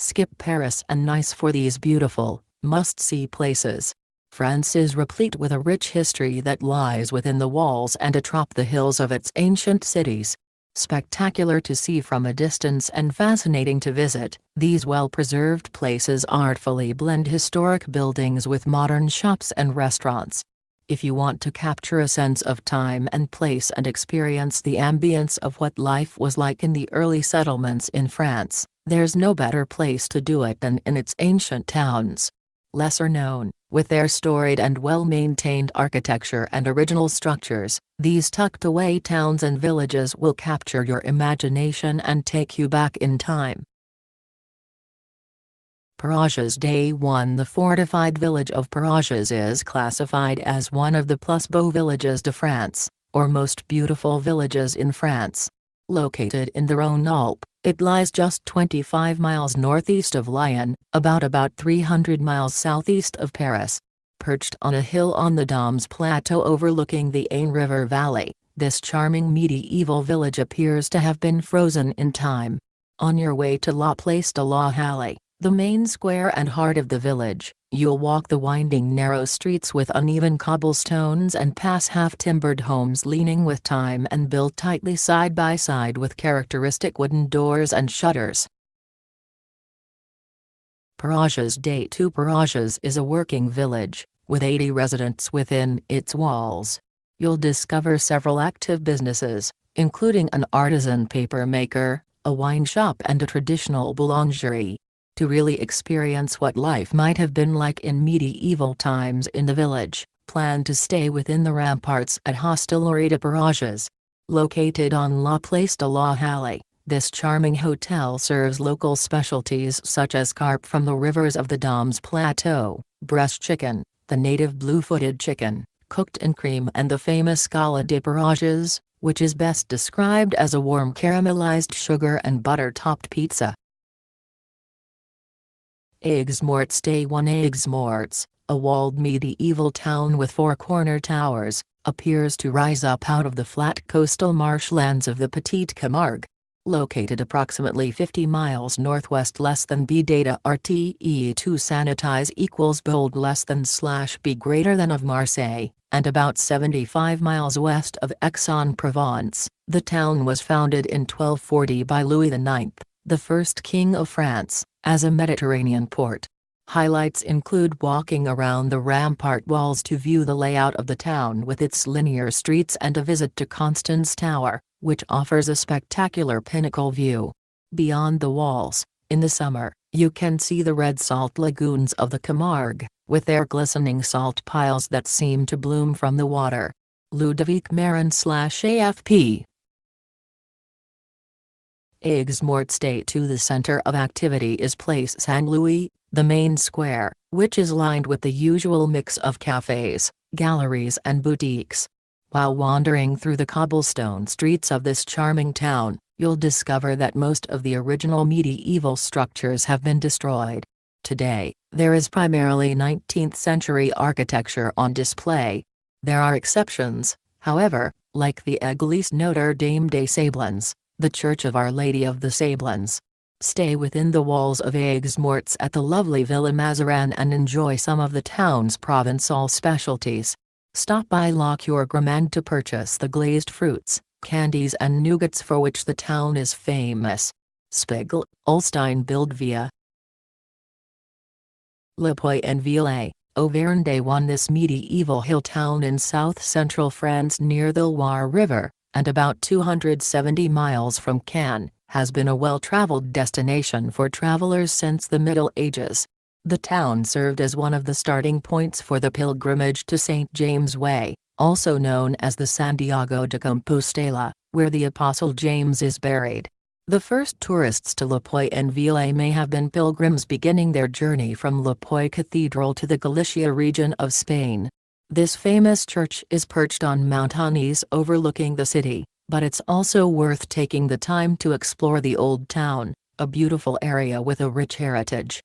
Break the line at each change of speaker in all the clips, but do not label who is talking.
Skip Paris and Nice for these beautiful, must-see places. France is replete with a rich history that lies within the walls and atop the hills of its ancient cities. Spectacular to see from a distance and fascinating to visit, these well-preserved places artfully blend historic buildings with modern shops and restaurants. If you want to capture a sense of time and place and experience the ambience of what life was like in the early settlements in France, there's no better place to do it than in its ancient towns. Lesser known, with their storied and well-maintained architecture and original structures, these tucked-away towns and villages will capture your imagination and take you back in time. Pérages Day 1. The fortified village of Pérages is classified as one of the plus beaux villages de France, or most beautiful villages in France. Located in the Rhône-Alpes, it lies just 25 miles northeast of Lyon, about 300 miles southeast of Paris. Perched on a hill on the Dombes Plateau overlooking the Aisne River Valley, this charming medieval village appears to have been frozen in time. On your way to La Place de la Halle, the main square and heart of the village, you'll walk the winding narrow streets with uneven cobblestones and pass half-timbered homes leaning with time and built tightly side by side with characteristic wooden doors and shutters. Pérages Day 2. Pérages is a working village, with 80 residents within its walls. You'll discover several active businesses, including an artisan paper maker, a wine shop and a traditional boulangerie. To really experience what life might have been like in medieval times in the village, plan to stay within the ramparts at Hostellerie de Pérages. Located on La Place de la Halle, this charming hotel serves local specialties such as carp from the rivers of the Dombes Plateau, breast chicken, the native blue-footed chicken, cooked in cream, and the famous galette de Pérages, which is best described as a warm caramelized sugar and butter-topped pizza. Aigues-Mortes Day 1. Aigues-Mortes, a walled medieval town with four corner towers, appears to rise up out of the flat coastal marshlands of the Petite Camargue. Located approximately 50 miles northwest less than B data RTE to sanitize equals bold less than / B greater than of Marseille, and about 75 miles west of Aix-en-Provence, the town was founded in 1240 by Louis IX, the first king of France, as a Mediterranean port. Highlights include walking around the rampart walls to view the layout of the town with its linear streets and a visit to Constance Tower, which offers a spectacular pinnacle view. Beyond the walls, in the summer, you can see the red salt lagoons of the Camargue, with their glistening salt piles that seem to bloom from the water. Ludovic Marin /AFP. Aigues-Mortes Day 2. The center of activity is Place Saint-Louis, the main square, which is lined with the usual mix of cafes, galleries and boutiques. While wandering through the cobblestone streets of this charming town, you'll discover that most of the original medieval structures have been destroyed. Today, there is primarily 19th-century architecture on display. There are exceptions, however, like the Église Notre Dame des Sablons, the Church of Our Lady of the Sablons. Stay within the walls of Aigues-Mortes at the lovely Villa Mazarin and enjoy some of the town's Provençal specialties. Stop by La Cour Gourmand to purchase the glazed fruits, candies and nougats for which the town is famous. Spiegel, Ulstein Bildvia. Le Puy-en-Velay, Auvergne Day 1. This medieval hill town in south-central France near the Loire River, and about 270 miles from Cannes, has been a well-traveled destination for travelers since the Middle Ages. The town served as one of the starting points for the pilgrimage to St. James Way, also known as the Santiago de Compostela, where the Apostle James is buried. The first tourists to Le Puy-en-Velay may have been pilgrims beginning their journey from Le Puy Cathedral to the Galicia region of Spain. This famous church is perched on Mount Aunis overlooking the city, but it's also worth taking the time to explore the Old Town, a beautiful area with a rich heritage.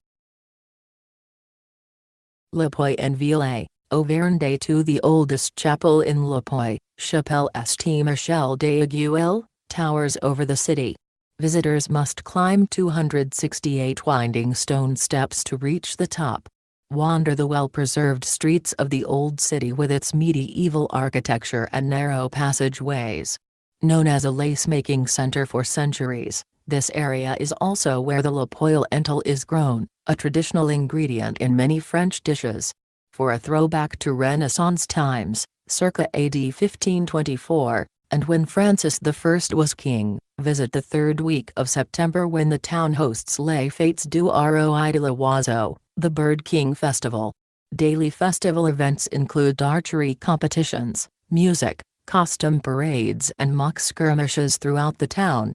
Le Puy-en-Velay, Auvergne Day 2. The oldest chapel in Le Puy, Chapelle St. Michel d'Aiguille, towers over the city. Visitors must climb 268 winding stone steps to reach the top. Wander the well-preserved streets of the old city with its medieval architecture and narrow passageways. Known as a lace-making center for centuries, this area is also where the Le Poil Entel is grown, a traditional ingredient in many French dishes. For a throwback to Renaissance times, circa AD 1524, and when Francis I was king, visit the third week of September when the town hosts Les Fêtes du Roi de l'Oiseau, the Bird King Festival. Daily festival events include archery competitions, music, costume parades and mock skirmishes throughout the town.